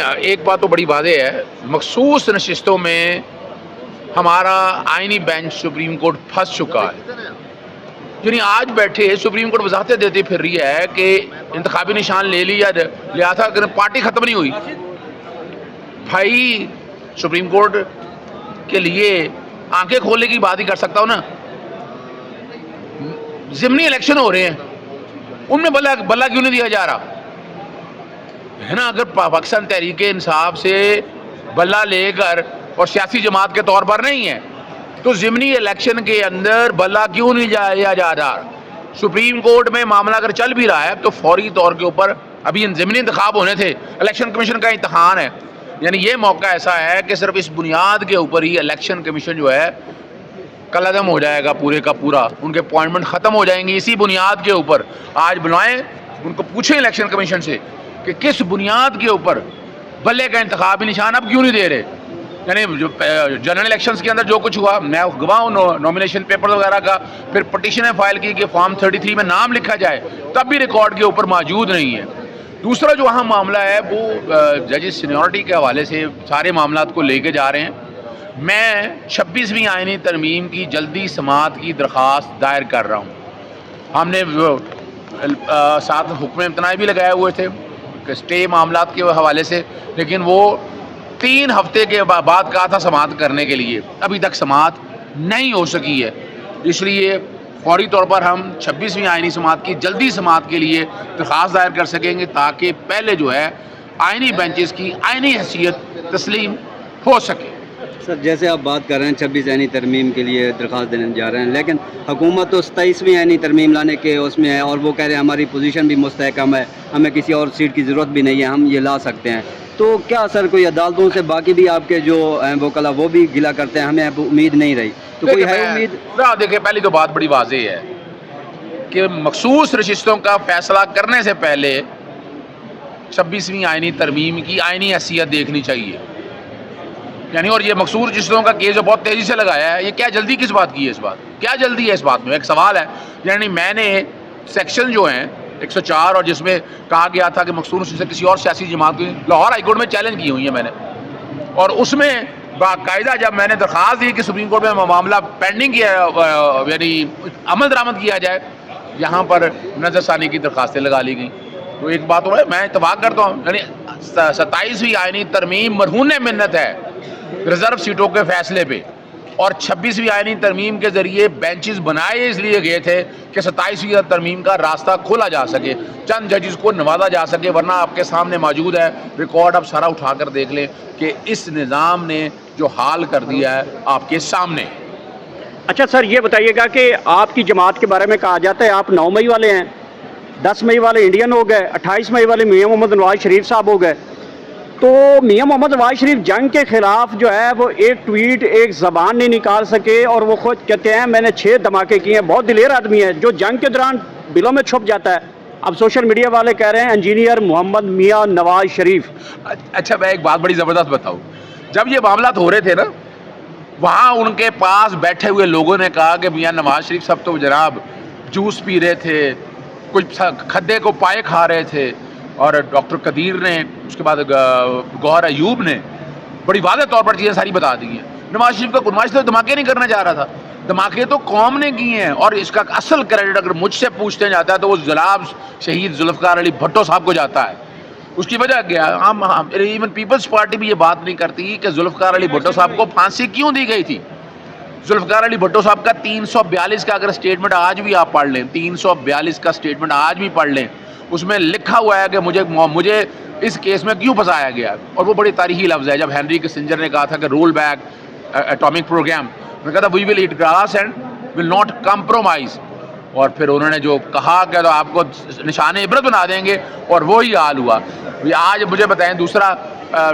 ایک بات تو بڑی واضح ہے، مخصوص نشستوں میں ہمارا آئینی بینچ سپریم کورٹ پھنس چکا ہے. یعنی آج بیٹھے سپریم کورٹ وضاحتیں دیتی پھر رہی ہے کہ انتخابی نشان لے لیا تھا اگر پارٹی ختم نہیں ہوئی. بھائی سپریم کورٹ کے لیے آنکھیں کھولنے کی بات ہی کر سکتا ہوں نا. ضمنی الیکشن ہو رہے ہیں، ان میں بلا کیوں نہیں دیا جا رہا ہے نا. اگر پاکستان تحریک انصاف سے بلا لے کر اور سیاسی جماعت کے طور پر نہیں ہے تو ضمنی الیکشن کے اندر بلا کیوں نہیں لیا جا رہا. سپریم کورٹ میں معاملہ اگر چل بھی رہا ہے تو فوری طور کے اوپر ابھی ضمنی انتخاب ہونے تھے، الیکشن کمیشن کا امتحان ہے. یعنی یہ موقع ایسا ہے کہ صرف اس بنیاد کے اوپر ہی الیکشن کمیشن جو ہے کل عدم ہو جائے گا، پورے کا پورا ان کے اپوائنٹمنٹ ختم ہو جائیں گی اسی بنیاد کے اوپر. آج بلائیں ان کو پوچھیں الیکشن کمیشن سے کہ کس بنیاد کے اوپر بلے کا انتخابی نشان اب کیوں نہیں دے رہے. یعنی جو جنرل الیکشنز کے اندر جو کچھ ہوا، میں گواہ ہوں نومینیشن پیپر وغیرہ کا، پھر پٹیشنیں فائل کی کہ فارم 33 میں نام لکھا جائے، تب بھی ریکارڈ کے اوپر موجود نہیں ہے. دوسرا جو اہم معاملہ ہے وہ ججز سینیورٹی کے حوالے سے سارے معاملات کو لے کے جا رہے ہیں. میں 26ویں آئینی ترمیم کی جلدی سماعت کی درخواست دائر کر رہا ہوں. ہم نے ساتھ حکم امتناعی بھی لگائے ہوئے تھے کہ اسٹے معاملات کے حوالے سے، لیکن وہ 3 ہفتے کے بعد کہا تھا سماعت کرنے کے لیے، ابھی تک سماعت نہیں ہو سکی ہے. اس لیے فوری طور پر ہم 26ویں آئینی سماعت کی جلدی سماعت کے لیے درخواست دائر کر سکیں گے تاکہ پہلے جو ہے آئینی بینچز کی آئینی حیثیت تسلیم ہو سکے. سر جیسے آپ بات کر رہے ہیں 26 آئینی ترمیم کے لیے درخواست دینے جا رہے ہیں، لیکن حکومت تو 27ویں آئینی ترمیم لانے کے اس میں ہے اور وہ کہہ رہے ہیں ہماری پوزیشن بھی مستحکم ہے، ہمیں کسی اور سیٹ کی ضرورت بھی نہیں ہے، ہم یہ لا سکتے ہیں. تو کیا سر کوئی عدالتوں سے باقی بھی آپ کے جو وکلا وہ بھی گلا کرتے ہیں ہمیں اب امید نہیں رہی، تو کوئی ہے امید؟ دیکھیں پہلی تو بات بڑی واضح ہے کہ مخصوص نشستوں کا فیصلہ کرنے سے پہلے 26ویں آئینی ترمیم کی آئینی حیثیت دیکھنی چاہیے. یعنی اور یہ مخصوص نشستوں کا کیس جو بہت تیزی سے لگایا ہے، یہ کیا جلدی کس بات کی ہے؟ اس بات کیا جلدی ہے اس بات میں؟ ایک سوال ہے. یعنی میں نے سیکشن جو ہیں 104 اور جس میں کہا گیا تھا کہ مخصوص سے کسی اور سیاسی جماعت کی لاہور ہائی کورٹ میں چیلنج کی ہوئی ہے میں نے، اور اس میں باقاعدہ جب میں نے درخواست دی کہ سپریم کورٹ میں معاملہ پینڈنگ کیا یعنی عمل درآمد کیا جائے، یہاں پر نظر ثانی کی درخواستیں لگا لی گئیں. تو ایک بات ہو ہے، میں اتفاق کرتا ہوں، یعنی 27ویں آئینی ترمیم مرہون منت ہے ریزرو سیٹوں کے فیصلے پہ، اور 26ویں آئینی ترمیم کے ذریعے بینچز بنائے اس لیے گئے تھے کہ 27ویں ترمیم کا راستہ کھولا جا سکے، چند ججز کو نوازا جا سکے. ورنہ آپ کے سامنے موجود ہے ریکارڈ، اب سارا اٹھا کر دیکھ لیں کہ اس نظام نے جو حال کر دیا ہے آپ کے سامنے. اچھا سر یہ بتائیے گا کہ آپ کی جماعت کے بارے میں کہا جاتا ہے آپ 9 مئی والے ہیں، 10 مئی والے انڈین ہو گئے، 28 مئی والے میاں محمد نواز شریف صاحب ہو گئے. تو میاں محمد نواز شریف جنگ کے خلاف جو ہے وہ ایک ٹویٹ، ایک زبان نہیں نکال سکے، اور وہ خود کہتے ہیں میں نے 6 دھماکے کیے ہیں. بہت دلیر آدمی ہے جو جنگ کے دوران بلوں میں چھپ جاتا ہے. اب سوشل میڈیا والے کہہ رہے ہیں انجینئر محمد میاں نواز شریف. اچھا میں ایک بات بڑی زبردست بتاؤں، جب یہ معاملات ہو رہے تھے نا، وہاں ان کے پاس بیٹھے ہوئے لوگوں نے کہا کہ میاں نواز شریف صاحب تو جناب جوس پی رہے تھے، کچھ کھدے کو پائے کھا رہے تھے، اور ڈاکٹر قدیر نے، اس کے بعد گوہر ایوب نے بڑی واضح طور پر چیزیں ساری بتا دی ہیں. نواز شریف کا نواز شریف تو دھماکے نہیں کرنا چاہ رہا تھا، دھماکے تو قوم نے کیے ہیں. اور اس کا اصل کریڈٹ اگر مجھ سے پوچھتے جاتا ہے تو وہ جناب شہید ذوالفقار علی بھٹو صاحب کو جاتا ہے. اس کی وجہ کیا؟ ہم ایون پیپلز پارٹی بھی یہ بات نہیں کرتی کہ ذوالفقار علی بھٹو صاحب کو پھانسی کیوں دی گئی تھی. ذوالفقار علی بھٹو صاحب کا 342 کا اگر اسٹیٹمنٹ آج بھی آپ پڑھ لیں، 342 کا اسٹیٹمنٹ آج بھی پڑھ لیں، اس میں لکھا ہوا ہے کہ مجھے اس کیس میں کیوں پھنسایا گیا. اور وہ بڑی تاریخی لفظ ہے. جب ہینری کسنجر نے کہا تھا کہ رول بیک ایٹامک پروگرام، میں کہا تھا we will eat grass and will not compromise, اور پھر انہوں نے جو کہا کہ تو آپ کو نشان عبرت بنا دیں گے، اور وہی حال ہوا. آج مجھے بتائیں دوسرا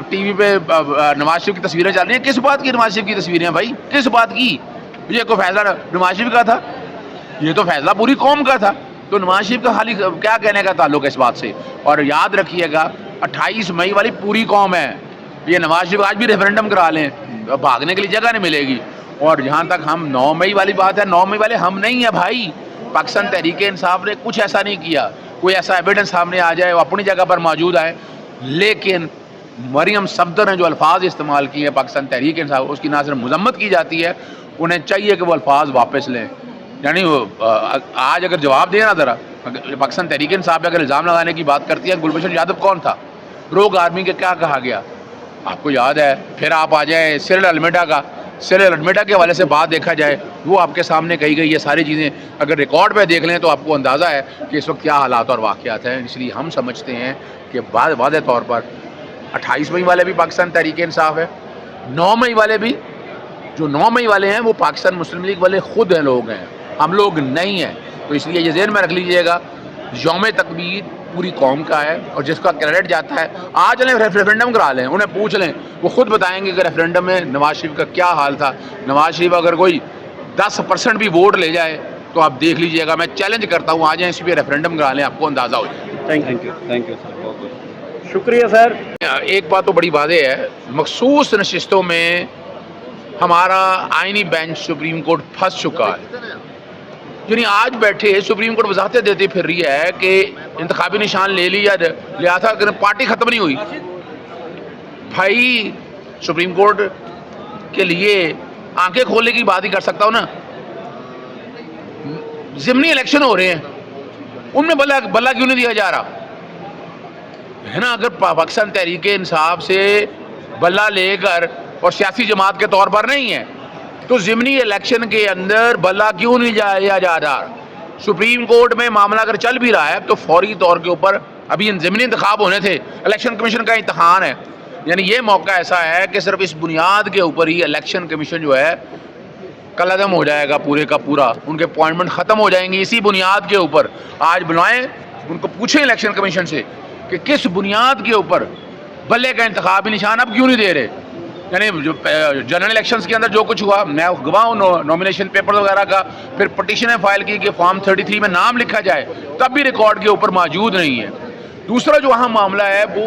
ٹی وی پہ نواز شریف کی تصویریں چل رہی ہیں، کس بات کی نواز شریف کی تصویریں ہیں بھائی؟ کس بات کی؟ یہ کوئی فیصلہ نواز شریف کا تھا؟ یہ تو فیصلہ پوری قوم کا تھا. تو نواز شریف کا خالی کیا کہنے کا تعلق ہے اس بات سے؟ اور یاد رکھیے گا 28 مئی والی پوری قوم ہے. یہ نواز شریف آج بھی ریفرینڈم کرا لیں، بھاگنے کے لیے جگہ نہیں ملے گی. اور جہاں تک ہم 9 مئی والی بات ہے، 9 مئی والے ہم نہیں ہیں بھائی. پاکستان تحریک انصاف نے کچھ ایسا نہیں کیا، کوئی ایسا ایویڈنس سامنے آ جائے وہ اپنی جگہ پر موجود ہے، لیکن مریم صفدر نے جو الفاظ استعمال کیے ہیں پاکستان تحریک انصاف، اس کی نہ صرف مذمت کی جاتی ہے، انہیں چاہیے کہ وہ الفاظ واپس لیں. یعنی وہ آج اگر جواب دیں نا ذرا، پاکستان تحریک انصاف پہ اگر الزام لگانے کی بات کرتی ہے، گلبشن یادو کون تھا؟ روگ آرمی کے کیا کہا گیا آپ کو یاد ہے؟ پھر آپ آ جائیں سیرل المیڈا کا، سیرل المیڈا کے حوالے سے بات دیکھا جائے، وہ آپ کے سامنے کہی گئی یہ ساری چیزیں اگر ریکارڈ پہ دیکھ لیں تو آپ کو اندازہ ہے کہ اس وقت کیا حالات اور واقعات ہیں. اس لیے ہم سمجھتے ہیں کہ واضح طور پر 28 مئی والے بھی پاکستان تحریک انصاف ہے، 9 مئی والے بھی. جو 9 مئی والے ہیں وہ پاکستان مسلم لیگ والے خود ہیں، لوگ ہیں، ہم لوگ نہیں ہیں. تو اس لیے یہ ذہن میں رکھ لیجئے گا، یوم تقبیر پوری قوم کا ہے اور جس کا کریڈٹ جاتا ہے. آج انہیں ریفرینڈم کرا لیں، انہیں پوچھ لیں، وہ خود بتائیں گے کہ ریفرینڈم میں نواز شریف کا کیا حال تھا. نواز شریف اگر کوئی 10% بھی ووٹ لے جائے تو آپ دیکھ لیجئے گا، میں چیلنج کرتا ہوں آ جائیں اس پہ ریفرینڈم کرا لیں، آپ کو اندازہ ہو جائے. تھینک یو سر، بہت بہت شکریہ سر. ایک بات تو بڑی واضح ہے، مخصوص نشستوں میں ہمارا آئینی بینچ سپریم کورٹ پھنس چکا ہے. یعنی آج بیٹھے سپریم کورٹ وضاحتیں دیتی پھر رہی ہے کہ انتخابی نشان لیا تھا کہ پارٹی ختم نہیں ہوئی. بھائی سپریم کورٹ کے لیے آنکھیں کھولنے کی بات ہی کر سکتا ہوں نا. ضمنی الیکشن ہو رہے ہیں، ان میں بلا کیوں نہیں دیا جا رہا ہے نا؟ اگر پاکستان تحریک انصاف سے بلا لے کر اور سیاسی جماعت کے طور پر نہیں ہے تو ضمنی الیکشن کے اندر بلا کیوں نہیں جایا جا رہا؟ سپریم کورٹ میں معاملہ اگر چل بھی رہا ہے تو فوری طور کے اوپر ابھی ضمنی انتخاب ہونے تھے، الیکشن کمیشن کا امتحان ہے. یعنی یہ موقع ایسا ہے کہ صرف اس بنیاد کے اوپر ہی الیکشن کمیشن جو ہے کل عدم ہو جائے گا، پورے کا پورا ان کے اپوائنٹمنٹ ختم ہو جائیں گے اسی بنیاد کے اوپر. آج بلائیں ان کو، پوچھیں الیکشن کمیشن سے کہ کس بنیاد کے اوپر بلے کا انتخابی نشان اب کیوں نہیں دے رہے. یعنی جو جنرل الیکشنز کے اندر جو کچھ ہوا، میں گواہ ہوں نومینیشن پیپر وغیرہ کا، پھر پٹیشنیں فائل کی کہ فارم 33 میں نام لکھا جائے، تب بھی ریکارڈ کے اوپر موجود نہیں ہے. دوسرا جو اہم معاملہ ہے وہ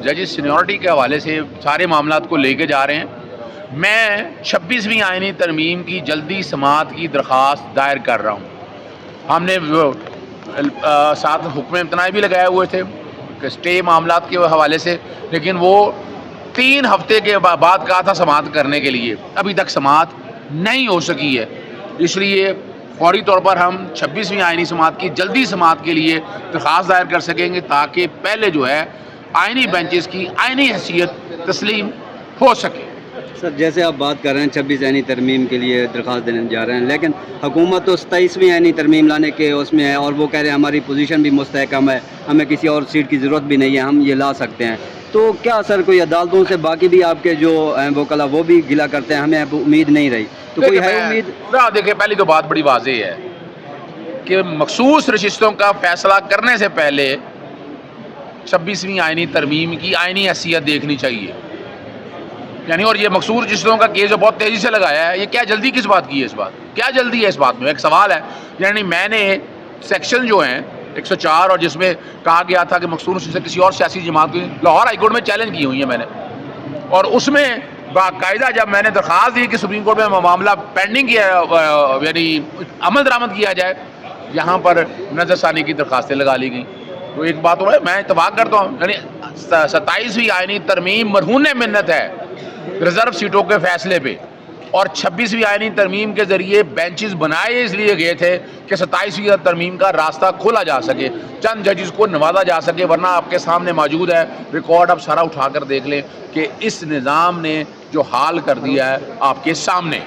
ججز سینیورٹی کے حوالے سے سارے معاملات کو لے کے جا رہے ہیں. میں 26ویں آئینی ترمیم کی جلدی سماعت کی درخواست دائر کر رہا ہوں. ہم نے ساتھ حکم امتناعی بھی لگائے ہوئے تھے کہ اسٹے معاملات کے حوالے سے، لیکن وہ 3 ہفتے کے بعد کہا تھا سماعت کرنے کے لیے، ابھی تک سماعت نہیں ہو سکی ہے. اس لیے فوری طور پر ہم 26ویں آئینی سماعت کی جلدی سماعت کے لیے درخواست دائر کر سکیں گے تاکہ پہلے جو ہے آئینی بینچز کی آئینی حیثیت تسلیم ہو سکے. سر، جیسے آپ بات کر رہے ہیں 26 آئینی ترمیم کے لیے درخواست دینے جا رہے ہیں، لیکن حکومت تو 27ویں آئینی ترمیم لانے کے اس میں ہے اور وہ کہہ رہے ہیں ہماری پوزیشن بھی مستحکم ہے، ہمیں کسی اور سیٹ کی ضرورت بھی نہیں ہے، ہم یہ لا سکتے ہیں. تو کیا سر کوئی عدالتوں سے باقی بھی آپ کے جو وکلا وہ بھی گلا کرتے ہیں ہمیں اب امید نہیں رہی، تو کوئی ہے امید؟ دیکھیں، پہلی تو بات بڑی واضح ہے کہ مخصوص نشستوں کا فیصلہ کرنے سے پہلے 26ویں آئینی ترمیم کی آئینی حیثیت دیکھنی چاہیے. یعنی اور یہ مخصوص نشستوں کا کیس جو بہت تیزی سے لگایا ہے، یہ کیا جلدی کس بات کی ہے؟ اس بات کیا جلدی ہے اس بات میں؟ ایک سوال ہے. یعنی میں نے سیکشن جو ہیں 104 اور جس میں کہا گیا تھا کہ مخصوص سے کسی اور سیاسی جماعت کی، لاہور ہائی کورٹ میں چیلنج کی ہوئی ہیں میں نے، اور اس میں باقاعدہ جب میں نے درخواست دی کہ سپریم کورٹ میں معاملہ پینڈنگ کیا یعنی عمل درآمد کیا جائے، یہاں پر نظر ثانی کی درخواستیں لگا لی گئیں. تو ایک بات ہو رہا ہے، میں اتفاق کرتا ہوں، یعنی 27ویں آئینی ترمیم مرہون منت ہے ریزرو سیٹوں کے فیصلے پہ، اور 26ویں آئینی ترمیم کے ذریعے بینچز بنائے اس لیے گئے تھے کہ 27ویں ترمیم کا راستہ کھولا جا سکے، چند ججز کو نوازا جا سکے. ورنہ آپ کے سامنے موجود ہے ریکارڈ، اب سارا اٹھا کر دیکھ لیں کہ اس نظام نے جو حال کر دیا ہے آپ کے سامنے.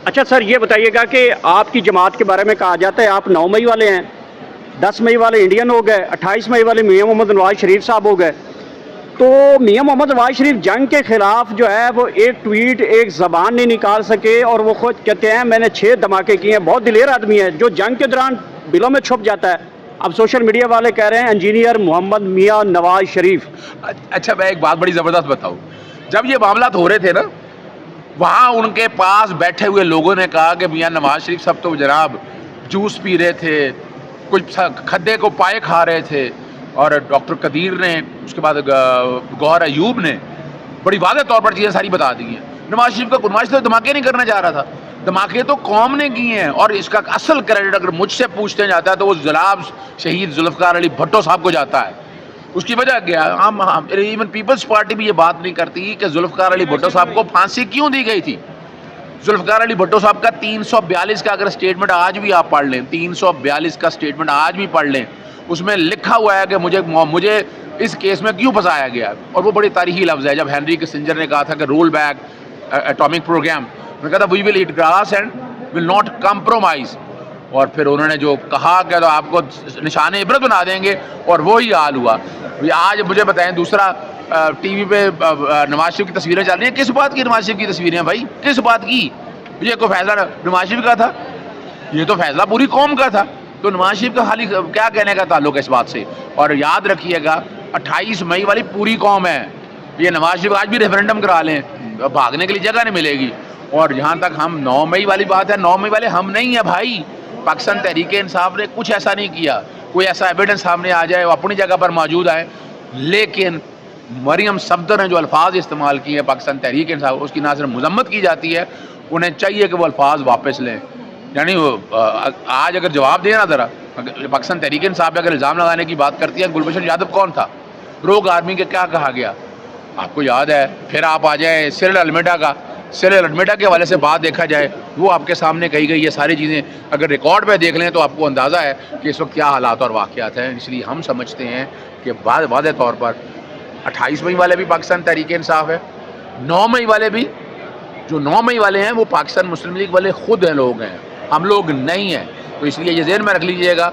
اچھا سر، یہ بتائیے گا کہ آپ کی جماعت کے بارے میں کہا جاتا ہے آپ 9 مئی والے ہیں، 10 مئی والے انڈین ہو گئے، 28 مئی والے میاں محمد نواز شریف صاحب ہو گئے. تو میاں محمد نواز شریف جنگ کے خلاف جو ہے وہ ایک ٹویٹ، ایک زبان نہیں نکال سکے، اور وہ خود کہتے ہیں میں نے 6 دھماکے کیے ہیں. بہت دلیر آدمی ہے جو جنگ کے دوران بلوں میں چھپ جاتا ہے. اب سوشل میڈیا والے کہہ رہے ہیں انجینئر محمد میاں نواز شریف. اچھا، میں ایک بات بڑی زبردست بتاؤں. جب یہ معاملات ہو رہے تھے نا، وہاں ان کے پاس بیٹھے ہوئے لوگوں نے کہا کہ میاں نواز شریف صاحب تو جناب جوس پی رہے تھے، کچھ کھدے کو پائے کھا رہے تھے، اور ڈاکٹر قدیر نے، اس کے بعد گوہر ایوب نے بڑی واضح طور پر چیزیں ساری بتا دی ہیں. نواز شریف کا نواز شریف دھماکے نہیں کرنا چاہ رہا تھا، دھماکے تو قوم نے کیے ہیں، اور اس کا اصل کریڈٹ اگر مجھ سے پوچھتے جاتا ہے تو وہ جناب شہید ذوالفقار علی بھٹو صاحب کو جاتا ہے. اس کی وجہ کیا ہے؟ ہم ایون پیپلز پارٹی بھی یہ بات نہیں کرتی کہ ذوالفقار علی بھٹو صاحب کو پھانسی کیوں دی گئی تھی. ذوالفقار علی بھٹو صاحب کا 342 کا اگر اسٹیٹمنٹ آج بھی آپ پڑھ لیں, 342 کا اسٹیٹمنٹ آج بھی پڑھ لیں, اس میں لکھا ہوا ہے کہ مجھے اس کیس میں کیوں پھنسایا گیا. اور وہ بڑی تاریخی لفظ ہے. جب ہینری کسنجر نے کہا تھا کہ رول بیک ایٹامک پروگرام, میں کہا تھا we will eat grass and will not compromise, اور پھر انہوں نے جو کہا کہ تو آپ کو نشان عبرت بنا دیں گے, اور وہی حال ہوا. آج مجھے بتائیں, دوسرا ٹی وی پہ نواز شریف کی تصویریں چل رہی ہیں. کس بات کی نواز شریف کی تصویریں بھائی, کس بات کی؟ یہ کوئی فیصلہ نواز شریف کا تھا؟ یہ تو فیصلہ پوری قوم کا تھا. تو نواز شریف کا خالی کیا کہنے کا تعلق ہے اس بات سے؟ اور یاد رکھیے گا 28 مئی والی پوری قوم ہے. یہ نواز شریف آج بھی ریفرینڈم کرا لیں, بھاگنے کے لیے جگہ نہیں ملے گی. اور جہاں تک ہم 9 مئی والی بات ہے, 9 مئی والے ہم نہیں ہیں بھائی. پاکستان تحریک انصاف نے کچھ ایسا نہیں کیا. کوئی ایسا ایویڈنس سامنے آ جائے وہ اپنی جگہ پر موجود ہے, لیکن مریم صفدر نے جو الفاظ استعمال کیے ہیں پاکستان تحریک انصاف, اس کی نہ صرف مذمت کی جاتی ہے, انہیں چاہیے کہ وہ الفاظ واپس لیں. یعنی آج اگر جواب دیں نا ذرا, پاکستان تحریک انصاف پہ اگر الزام لگانے کی بات کرتی ہے, گلبشن یادو کون تھا؟ روگ آرمی کے کیا کہا گیا آپ کو یاد ہے؟ پھر آپ آ جائیں سیرل المیڈا کا, سیرل المیڈا کے حوالے سے بات دیکھا جائے, وہ آپ کے سامنے کہی گئی. یہ ساری چیزیں اگر ریکارڈ پہ دیکھ لیں تو آپ کو اندازہ ہے کہ اس وقت کیا حالات اور واقعات ہیں. اس لیے ہم سمجھتے ہیں کہ واضح طور پر 28 مئی والے بھی پاکستان تحریک انصاف ہے, 9 مئی والے بھی. جو 9 مئی والے ہیں وہ پاکستان مسلم لیگ والے خود ہیں, لوگ ہیں, ہم لوگ نہیں ہیں. تو اس لیے یہ ذہن میں رکھ لیجئے گا,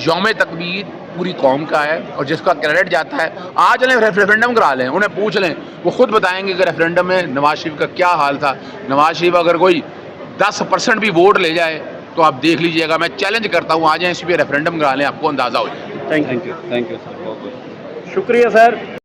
یوم تقبیر پوری قوم کا ہے, اور جس کا کریڈٹ جاتا ہے, آج انہیں ریفرینڈم کرا لیں, انہیں پوچھ لیں, وہ خود بتائیں گے کہ ریفرینڈم میں نواز شریف کا کیا حال تھا. نواز شریف اگر کوئی 10% بھی ووٹ لے جائے تو آپ دیکھ لیجئے گا, میں چیلنج کرتا ہوں, آ جائیں اس پہ ریفرینڈم کرا لیں, آپ کو اندازہ ہو جائے. Thank you thank you sir, بہت بہت شکریہ سر.